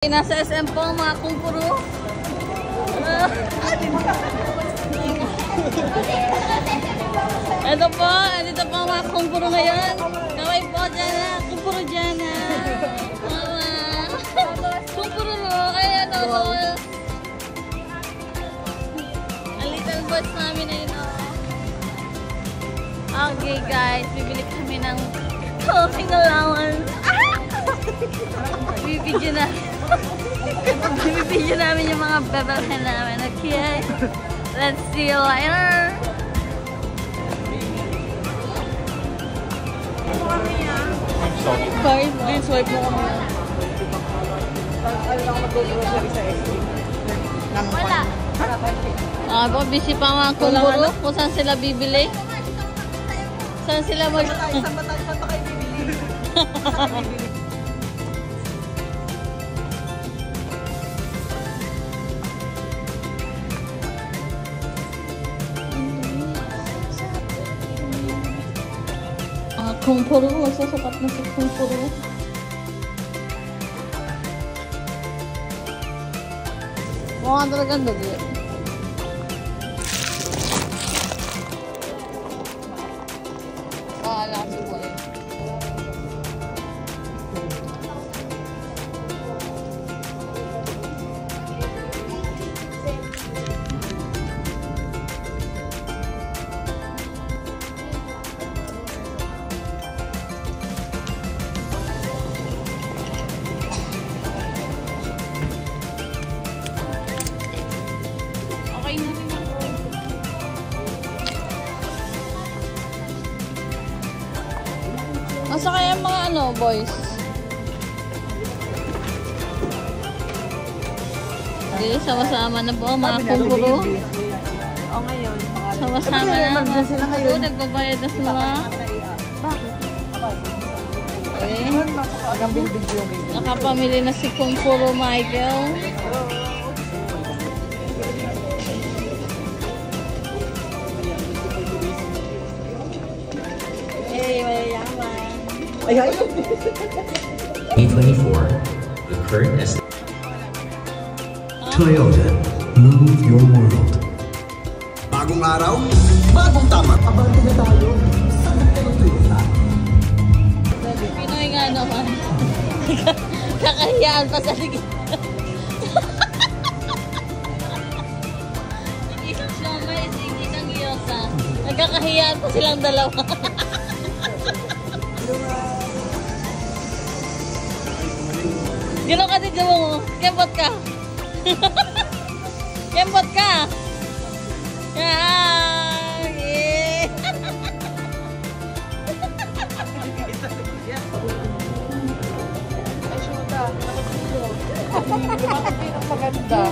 Nasa SM po mga kumpuro. Ito po, dito po mga kumpuro ngayon. Kaway po dyan na, kumpuro dyan na. Kumpuro no, ayan o. Ang little boys namin na yun o. Okay guys, bibili kami ng clothing allowance. Bibidyo na. Bibidyo namin yung mga babalhan namin. Okay? Let's see you later. Guys, please swipe mo kami. Ano lang mag-grocery sa SD? Wala. Baka busy pa mga kumpuro kung saan sila bibili. Saan sila mag... Saan ba kayo bibili? Kumpuro, magsasapat na sa kumpuro. Mukha talagang dagi. Alam si Boy. Masa kaya mga ano, boys? Okay, sama-sama na po mga kumpuro. O ngayon. Sama-sama na mga kumpuro. Nagbabayad na sila. Okay. Nakapamili na si Kumpuro Michael. Hey, mayayaman. 2024, the current Toyota, move your world. Bagong araw, bagong tama. Abante na tayo. Sagot ka ng Toyota. Pinoy nga naman. Kakahiyaan pa sa ligid. Isang siyama, isang iyosa. Nagkakahiyaan pa silang dalawa. Gano'n kasi dyan mo, kembot ka. Kembot ka. Yeah. Ay, syuta. Nakapilo. Lumakapin ang maganda.